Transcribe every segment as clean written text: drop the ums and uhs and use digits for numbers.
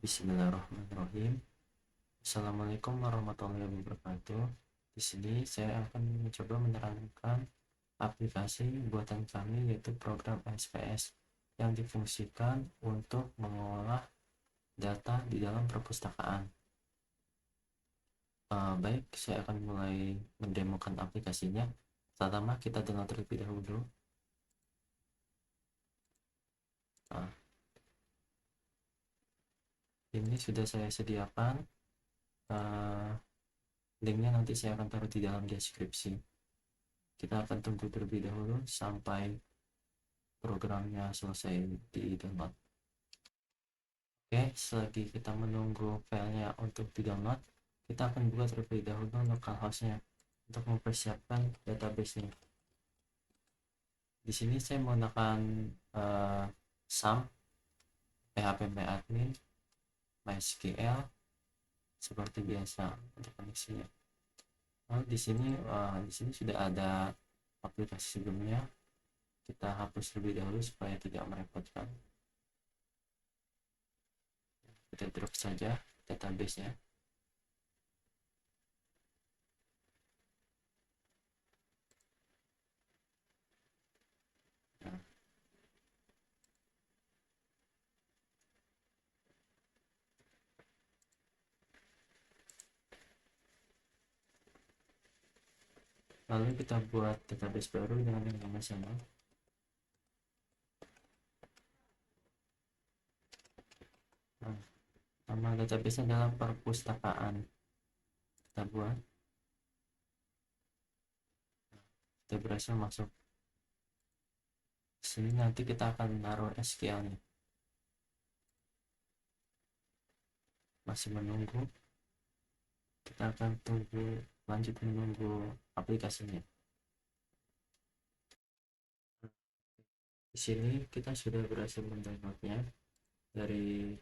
Bismillahirrahmanirrahim. Assalamualaikum warahmatullahi wabarakatuh. Di sini saya akan mencoba menerangkan aplikasi buatan kami, yaitu program SPS yang difungsikan untuk mengolah data di dalam perpustakaan. Baik, saya akan mulai mendemokan aplikasinya. Pertama, kita download terlebih dahulu. Ini sudah saya sediakan. Linknya nanti saya akan taruh di dalam deskripsi. Kita akan tunggu terlebih dahulu sampai programnya selesai di download. Oke, selagi kita menunggu filenya untuk di download, kita akan buka terlebih dahulu localhost-nya untuk mempersiapkan database-nya. Di sini saya menggunakan SAM, phpMyAdmin, MySQL seperti biasa untuk koneksinya. Lalu di sini sudah ada aplikasi sebelumnya. Kita hapus terlebih dahulu supaya tidak merepotkan. Kita drop saja database-nya. Lalu kita buat database baru dengan yang sama. Nama database dalam perpustakaan kita buat. Kita berhasil masuk sini. Nanti kita akan menaruh SQL nya. Masih menunggu. Kita akan tunggu, lanjut menunggu aplikasinya. Di sini kita sudah berhasil mendownloadnya dari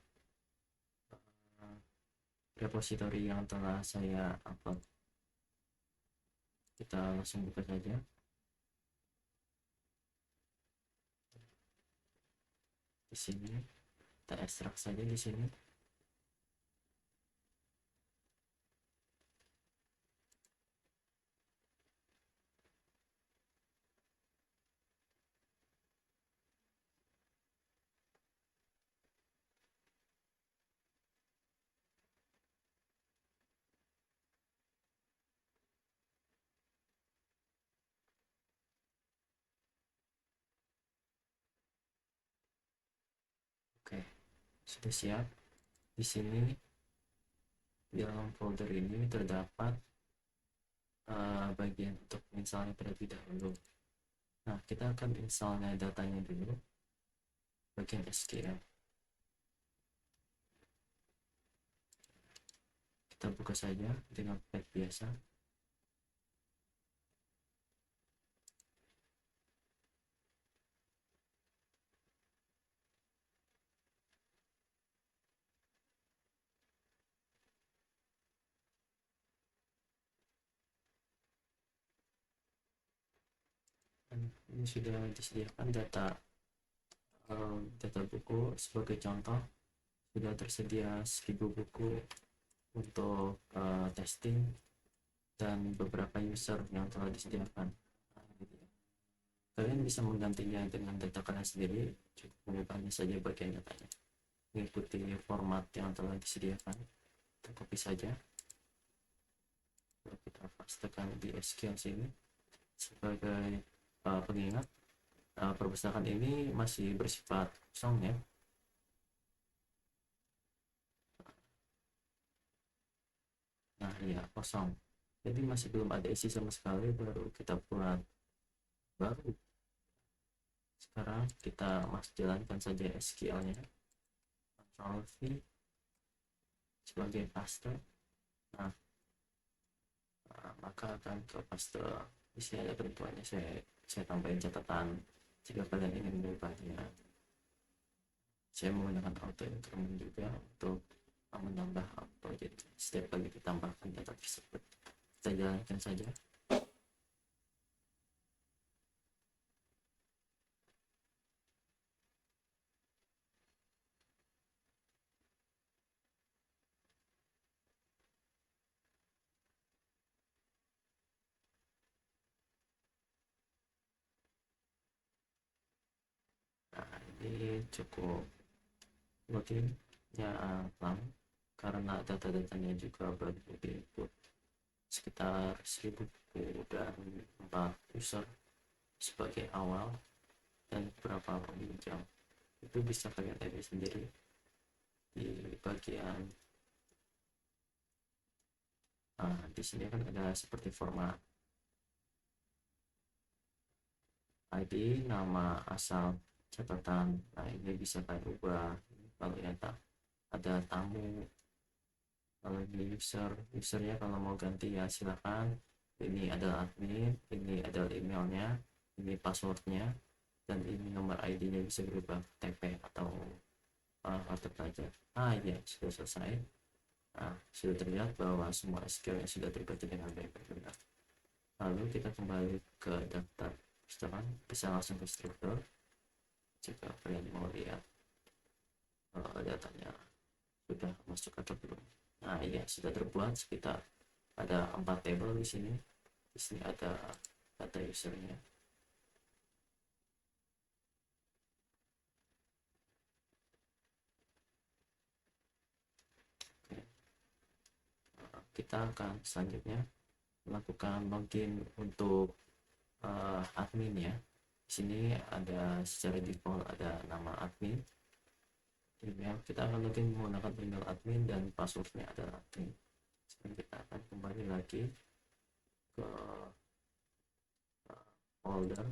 repository yang telah saya upload. Kita langsung buka saja. Di sini kita ekstrak saja di sini. Oke, sudah siap. Di sini di dalam folder ini terdapat bagian untuk installnya terlebih dahulu. Nah, kita akan installnya datanya dulu, bagian SQL. Kita buka saja dengan page biasa. Ini sudah disediakan data buku. Sebagai contoh, sudah tersedia 1000 buku untuk testing dan beberapa user yang telah disediakan. Kalian bisa menggantinya dengan data kalian sendiri, cukup mengubahnya saja bagian datanya, mengikuti format yang telah disediakan. Kita copy saja, kita pastekan di SQL sini. Sebagai pengingat, perpustakaan ini masih bersifat kosong ya. Nah ya, kosong, jadi masih belum ada isi sama sekali. Baru kita buat baru. Sekarang kita jalankan saja SQL nya, Ctrl V sebagai paste. Nah, maka akan ke paste. Di sini ada ketentuannya, saya tambahin catatan jika kalian ingin mengubahnya. Saya menggunakan auto increment juga untuk menambah auto, jadi setiap kali ditambahkan data tersebut. Kita jalankan saja. ini cukup loadingnya lama karena data-datanya juga baru diinput sekitar 1000 dan 4 user sebagai awal dan beberapa peminjam. Itu bisa kalian edit sendiri di bagian di sini kan ada seperti format ID, nama asal catatan. Nah, ini bisa kalian ubah. Kalau ya tak ada tamu, kalau ini usernya kalau mau ganti ya silakan. Ini adalah admin, ini adalah emailnya, ini passwordnya, dan ini nomor ID-nya bisa berubah TP atau kartu pelajar. Ya sudah selesai. Sudah terlihat bahwa semua SQL yang sudah terbaca dengan baik benar. Lalu kita kembali ke daftar setelah bisa langsung ke struktur jika kalian mau lihat datanya sudah masuk atau belum. Ya sudah terbuat sekitar ada 4 table di sini. Di sini ada data usernya. Kita akan selanjutnya melakukan login untuk admin ya. Di sini ada secara default ada nama admin. Email kita akan login menggunakan email admin dan passwordnya adalah admin. Sekarang kita akan kembali lagi ke folder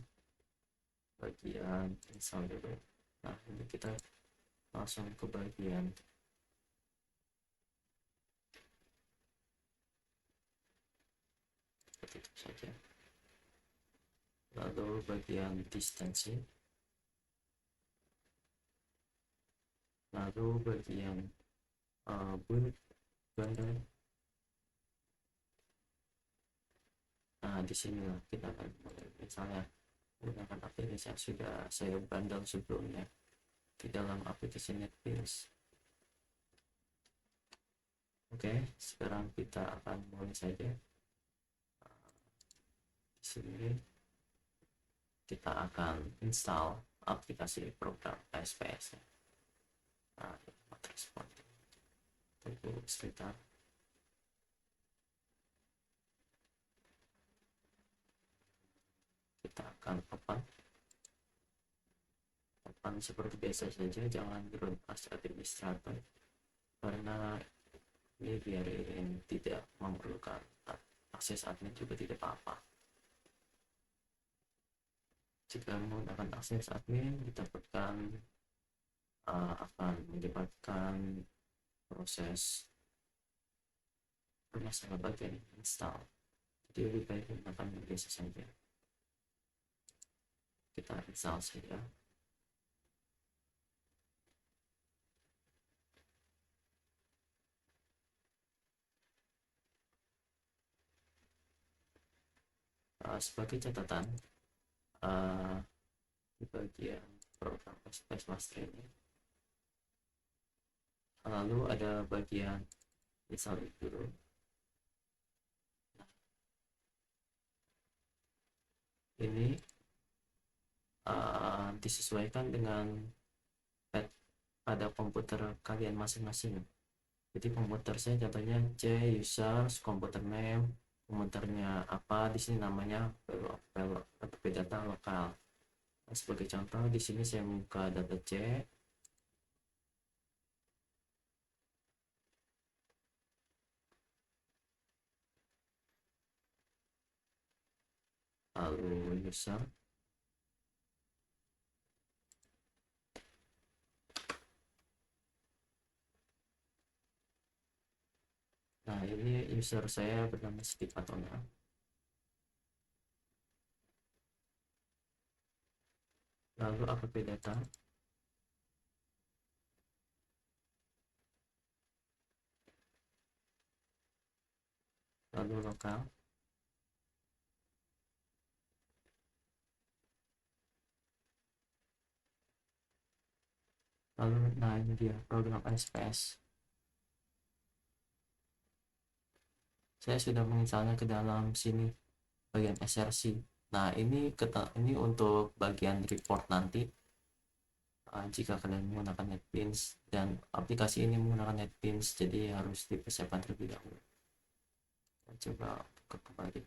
bagian install dulu. Nah, ini kita langsung ke bagian tutup saja. Lalu bagian distancing, lalu bagian build bundle. Di sini kita akan mulai, misalnya menggunakan aplikasi yang sudah saya bundle sebelumnya di dalam aplikasi NetBeans. Oke, sekarang kita akan mulai saja. Di sini kita akan install aplikasi program SPS. Tunggu sebentar. Kita akan open seperti biasa saja, jangan run as administrator karena ini biarin tidak memerlukan akses admin juga tidak apa-apa. Jika menggunakan akses admin didapatkan akan menyebabkan proses bermasalah bagian install, jadi lebih baik menggunakan biasa saja. Kita install saja. Sebagai catatan, di bagian program SPS master ini lalu ada bagian install dulu. Ini disesuaikan dengan pada komputer kalian masing-masing. Jadi komputer saya contohnya C users, komputer name, komputernya apa, di sini namanya data lokal. Sebagai contoh di sini saya buka data C, lalu user, nah ini user saya bernama Steve Atona. Lalu app data, lalu lokal, lalu nah ini dia program SPS. Saya sudah menginstalnya ke dalam sini bagian SRC. Nah ini untuk bagian report nanti jika kalian menggunakan NetBeans dan aplikasi ini menggunakan NetBeans, jadi harus dipersiapkan terlebih dahulu. Coba buka kembali.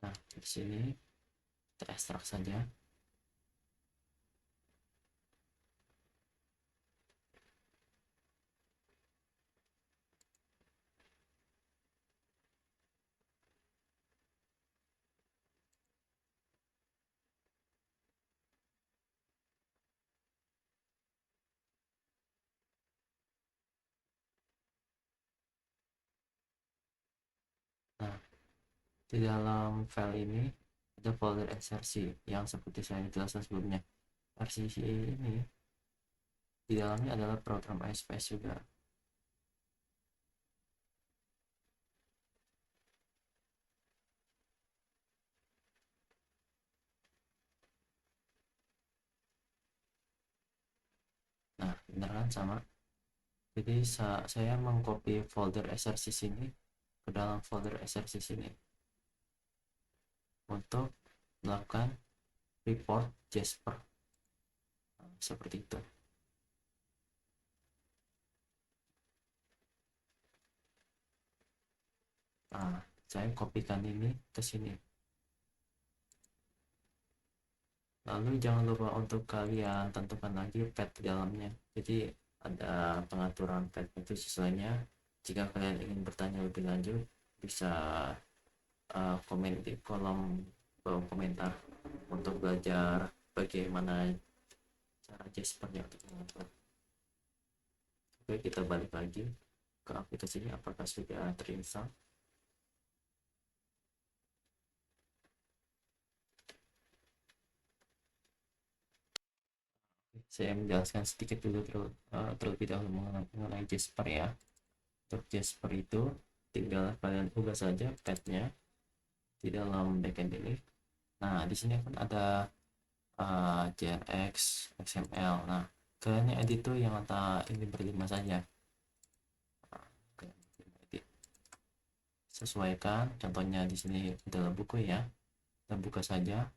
Nah, di sini kita ekstrak saja. Nah, di dalam file ini ada folder exercise yang seperti saya jelaskan sebelumnya. RCC ini di dalamnya adalah program ASPS juga. Nah, beneran sama. Jadi saya mengcopy folder exercise ini ke dalam folder exercise ini untuk melakukan report Jasper. Nah, seperti itu. Nah, saya kopikan ini ke sini. Lalu jangan lupa untuk kalian tentukan lagi path di dalamnya. Jadi ada pengaturan path itu sesuainya. Jika kalian ingin bertanya lebih lanjut, bisa komen di kolom bawah komentar untuk belajar bagaimana cara Jaspernya untuk mengatur. Oke, kita balik lagi ke aplikasinya, apakah sudah terinstall. Saya menjelaskan sedikit dulu terlebih dahulu mengenai Jasper ya. Untuk Jasper itu tinggal kalian ubah saja path-nya di dalam backend ini. Nah, di sini kan ada JRX, XML. Nah, kalian edit tuh yang kata ini berlima saja. Nah, edit. Sesuaikan, contohnya di sini adalah buku ya. Kita buka saja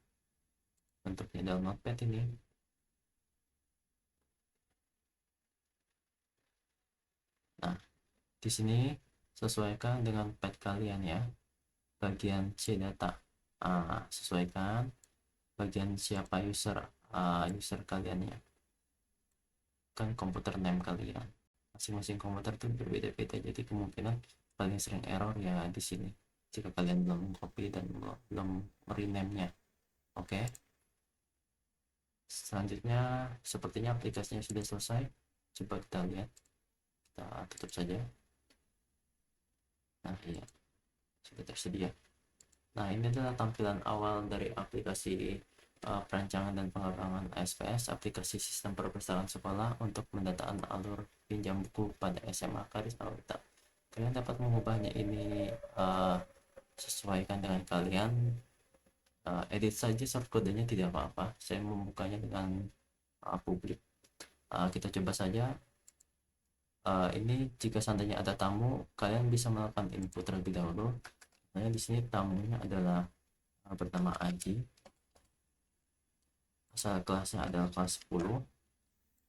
bentuknya dalam notepad ini. Nah, di sini sesuaikan dengan path kalian ya. Bagian C data, sesuaikan bagian siapa user kalian ya, kan komputer name kalian. Masing-masing komputer tuh berbeda-beda, jadi kemungkinan paling sering error ya di sini jika kalian belum copy dan belum rename nya. Oke, selanjutnya sepertinya aplikasinya sudah selesai. Coba kita lihat, kita tutup saja. Nah, iya, sudah tersedia. Nah, ini adalah tampilan awal dari aplikasi perancangan dan pengembangan ASPS, aplikasi sistem perpustakaan sekolah untuk pendataan alur pinjam buku pada SMA Karis Awita. Kalian dapat mengubahnya ini sesuaikan dengan kalian. Edit saja shortcode-nya, tidak apa-apa. Saya membukanya dengan publik. Kita coba saja. Ini jika seandainya ada tamu, kalian bisa melakukan input terlebih dahulu. Nah, di sini tamunya adalah bernama Aji. Asal kelasnya adalah kelas 10.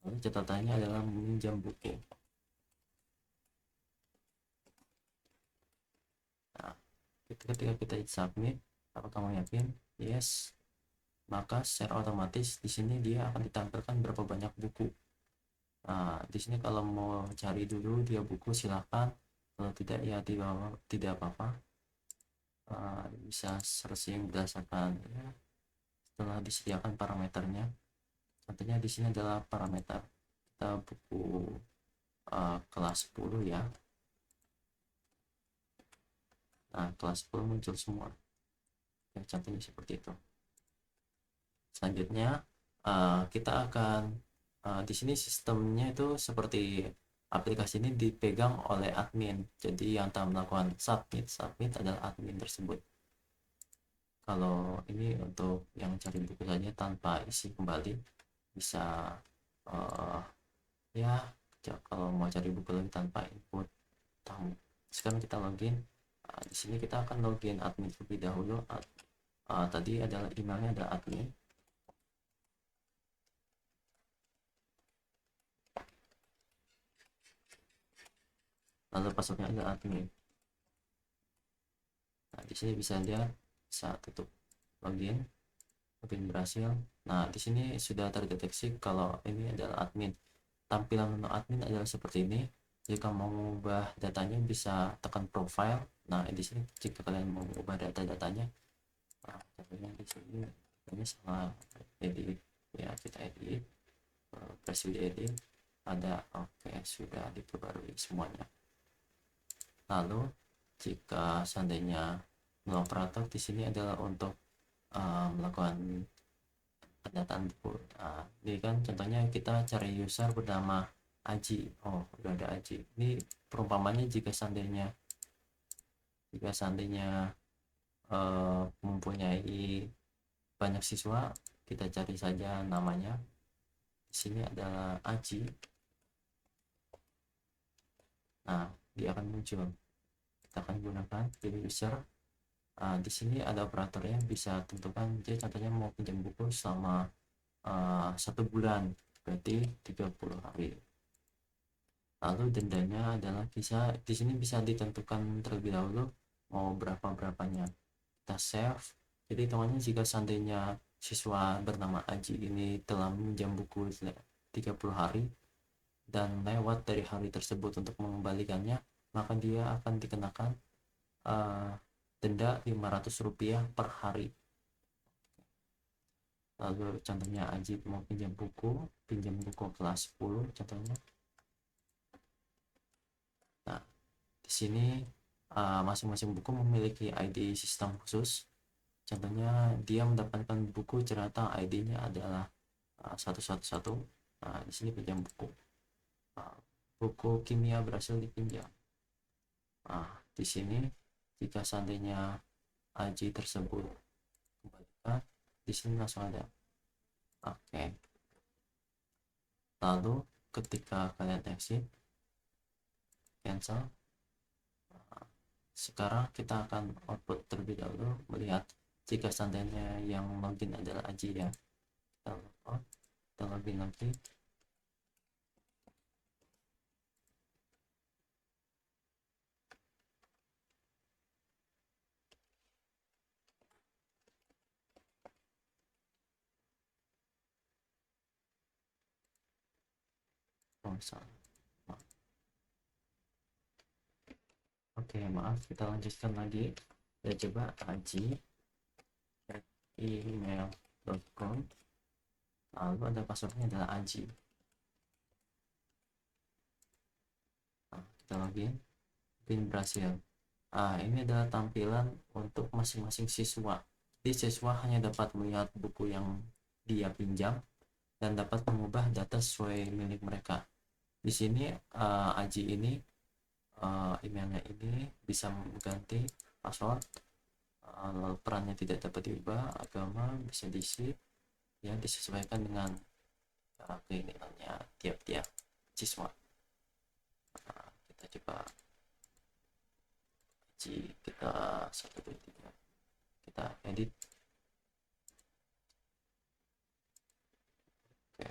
Lalu catatannya adalah meminjam buku. Nah, ketika kita submit, apa kamu yakin? Yes. Maka secara otomatis di sini dia akan ditampilkan berapa banyak buku Nah, di sini kalau mau cari dulu dia buku silahkan, kalau tidak ya tidak apa-apa. Bisa searching berdasarkan ya, setelah disediakan parameternya. Contohnya di sini adalah parameter kita buku kelas 10 ya. Nah, kelas 10 muncul semua ya, contohnya seperti itu. Selanjutnya kita akan di sini sistemnya itu seperti aplikasi ini dipegang oleh admin, jadi yang telah melakukan submit adalah admin tersebut. Kalau ini untuk yang cari buku saja tanpa isi kembali, bisa ya kalau mau cari buku lagi tanpa input tamu. Sekarang kita login. Di sini kita akan login admin terlebih dahulu. Tadi adalah emailnya adalah admin, lalu passwordnya adalah admin. Nah, di sini bisa lihat, bisa tutup login berhasil. Nah, di sini sudah terdeteksi kalau ini adalah admin. Tampilan menu admin adalah seperti ini. Jika mau mengubah datanya bisa tekan profile. Nah, di sini jika kalian mau mengubah data-datanya, nah, contohnya di sini ini sama edit ya, kita edit, press edit ada, oke, sudah diperbarui semuanya. Lalu jika seandainya operator di sini adalah untuk melakukan pendataan buku. Ini kan contohnya kita cari user bernama Aji. Oh, udah ada Aji. Ini perumpamannya jika seandainya mempunyai banyak siswa, kita cari saja namanya. Di sini adalah Aji. Nah, dia akan muncul. Kita akan gunakan pilih user. Di sini ada operatornya, bisa tentukan dia contohnya mau pinjam buku selama 1 bulan, berarti 30 hari. Lalu dendanya adalah bisa di sini bisa ditentukan terlebih dahulu mau berapanya. Kita save. Jadi hitungannya jika seandainya siswa bernama Aji ini telah meminjam buku 30 hari dan lewat dari hari tersebut untuk mengembalikannya, maka dia akan dikenakan denda Rp500 per hari. Lalu contohnya Aji mau pinjam buku kelas 10 contohnya. Nah, di sini masing-masing buku memiliki ID sistem khusus. Contohnya dia mendapatkan buku ternyata ID-nya adalah 111. Nah, di sini pinjam buku. Buku kimia berhasil dipinjam. Nah, di sini jika seandainya Aji tersebut kembalikan, di sini langsung ada. Oke. Lalu ketika kalian exit, cancel. Sekarang kita akan output terlebih dahulu, melihat jika seandainya yang login adalah Aji ya. Kita login lagi. Oke, maaf, kita lanjutkan lagi. Kita coba Aji email.com, lalu ada passwordnya adalah Aji. Nah, kita login berhasil. Ini adalah tampilan untuk masing-masing siswa. Jadi siswa hanya dapat melihat buku yang dia pinjam dan dapat mengubah data sesuai milik mereka. Di sini Aji ini emailnya ini bisa mengganti password, lalu perannya tidak dapat diubah, agama bisa diisi ya, disesuaikan dengan keinginannya tiap-tiap siswa. Kita coba kita 1 2 3 kita edit. Oke,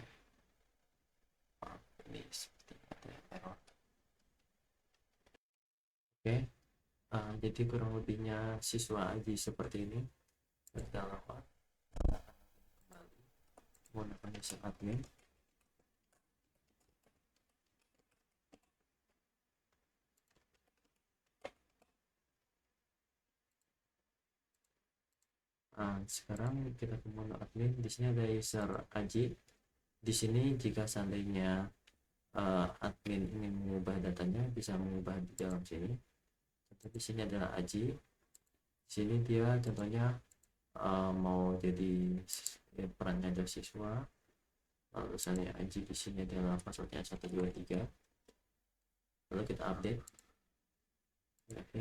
ini sepertinya ada error. Oke, jadi kurang lebihnya siswa Aji seperti ini. Kita lakukan kembali menggunakan user admin. Nah, sekarang kita ke menu admin. Di sini ada user Aji. Di sini jika seandainya admin ingin mengubah datanya, bisa mengubah di dalam sini. Contoh di sini adalah Aji. Di sini dia contohnya mau jadi perannya adalah siswa. Lalu misalnya Aji di sini adalah passwordnya 123. Lalu kita update. Oke,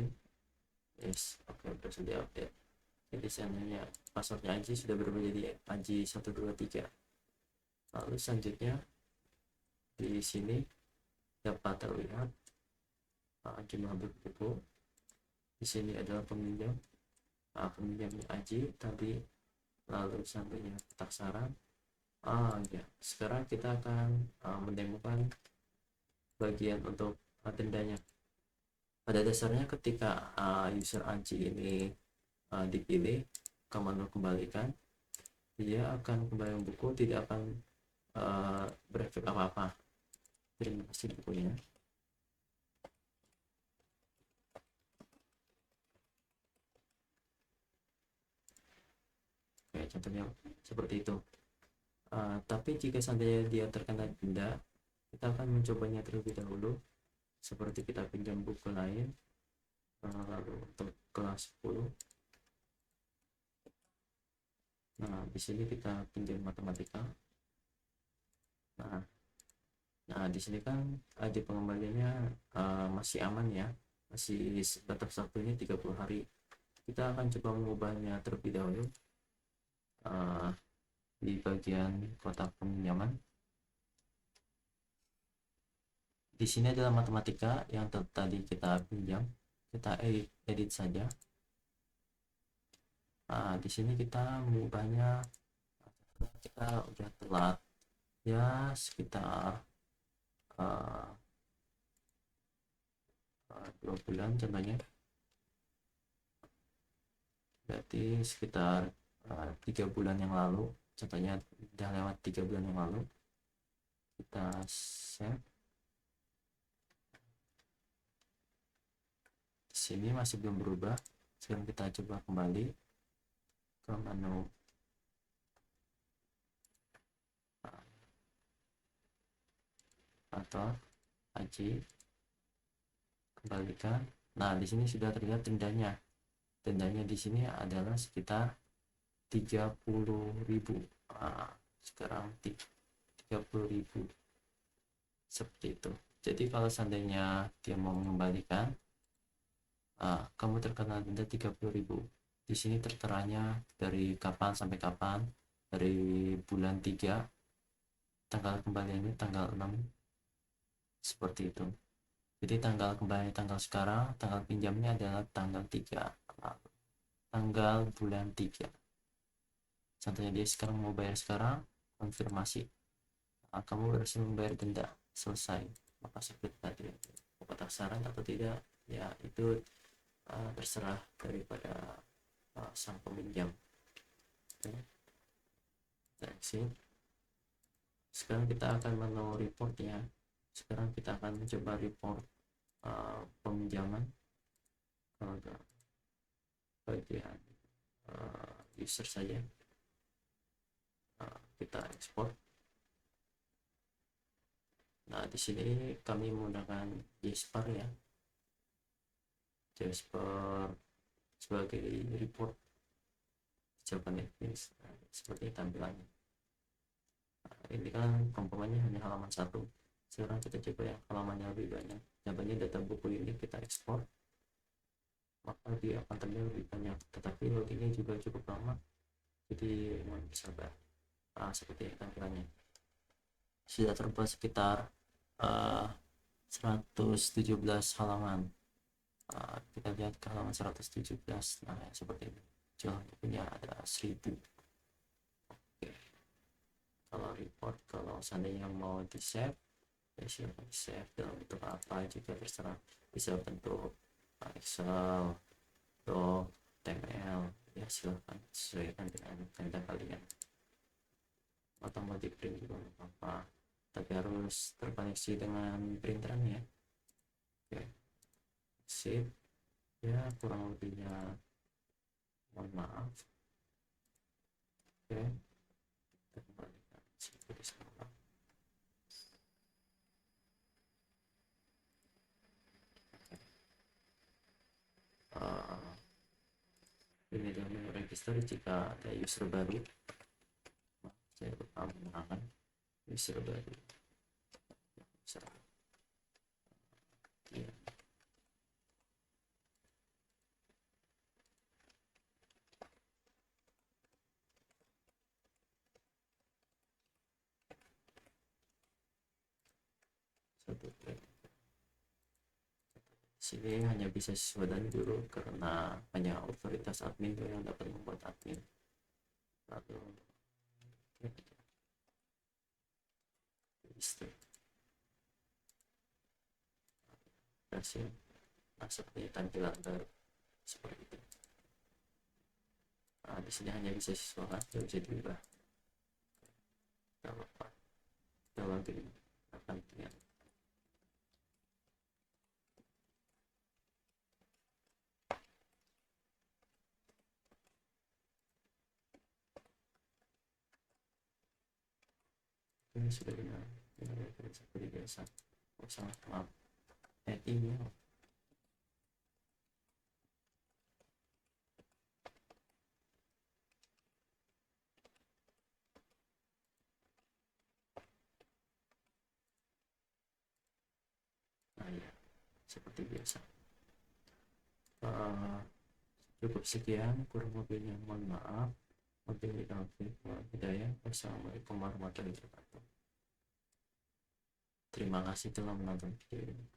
yes, oke, sudah update. Jadi seandainya passwordnya Aji sudah berubah jadi Aji 123. Lalu selanjutnya di sini dapat terlihat jumlah buku. Di sini adalah peminjam, peminjamnya Aji tadi. Lalu seandainya kotak saran. Ya, sekarang kita akan mendemokan bagian untuk dendanya. Pada dasarnya ketika user Aji ini dipilih ke menu kembalikan, dia akan kembali buku, tidak akan berefek apa-apa. Terima kasih bukunya. Oke, contohnya seperti itu. Tapi jika seandainya dia terkena denda, kita akan mencobanya terlebih dahulu. Seperti kita pinjam buku lain, lalu untuk kelas 10. Nah, di sini kita pinjam matematika. Nah, di sini kan aja pengembaliannya masih aman ya, masih batas waktunya 30 hari. Kita akan coba mengubahnya terlebih dahulu di bagian kotak peminjaman. Di sini adalah matematika yang tadi kita pinjam, kita edit saja. Nah, di sini kita mengubahnya, kita udah telat ya, sekitar 2 bulan contohnya, berarti sekitar 3 bulan yang lalu, contohnya udah lewat 3 bulan yang lalu. Kita save. Di sini masih belum berubah. Sekarang kita coba kembali ke menu atau Aji, kembalikan. Nah, di sini sudah terlihat dendanya. Dendanya di sini adalah sekitar 30.000. Sekarang 30.000 seperti itu. Jadi kalau seandainya dia mau mengembalikan, kamu terkena denda 30.000. Di sini terteranya dari kapan sampai kapan, dari bulan 3, tanggal kembaliannya tanggal 6, seperti itu. Jadi tanggal kembali tanggal sekarang, tanggal pinjamnya adalah tanggal 3, tanggal bulan 3. Contohnya dia sekarang mau bayar sekarang, konfirmasi. Kamu berhasil membayar denda, selesai. Maka seperti tadi, kotak saran atau tidak, ya itu terserah daripada sang peminjam. Exit. Sekarang kita akan menu report ya. Sekarang kita akan mencoba report peminjaman ke bagian user saja. Kita ekspor. Nah, di sini kami menggunakan Jasper ya. Jasper sebagai report Japanese. Seperti tampilannya. Ini kan komponennya hanya halaman 1. Sekarang kita coba yang halamannya lebih banyak. Contohnya data buku ini kita ekspor, maka dia akan terlihat lebih banyak, tetapi loadingnya juga cukup lama, jadi mohon bersabar. Seperti tampilannya sudah terbuat sekitar 117 halaman. Kita lihat ke halaman 117. Nah, seperti ini. Jumlah bukunya ada 1000. Oke. Kalau report, kalau seandainya mau di save, ya silahkan di save dalam bentuk apa juga terserah, bisa bentuk Excel, Doc, TML, ya silahkan sesuaikan dengan kehendak kalian, atau mau di print juga apa, tapi harus terkoneksi dengan printeran ya. Oke, sip ya, kurang lebihnya mohon maaf. Oke, kita kembalikan seperti semula. Ini adalah menu register jika ada user baru. Saya lupa menggunakan user baru. Ya. Satu sini hanya bisa siswa dan guru karena hanya otoritas admin yang dapat membuat admin. Lalu versi seperti tampilan baru seperti itu. Nah, di sini hanya bisa siswa kan, tidak bisa diubah. Tidak apa-apa. Kita login akan dengan ini sudah benar seperti biasa. Sangat maaf email. Nah ya, seperti biasa. Cukup sekian, kurang lebihnya mohon maaf. Wabillahi taufiq wal hidayah. Wassalamualaikum warahmatullahi wabarakatuh. Terima kasih telah menonton video ini.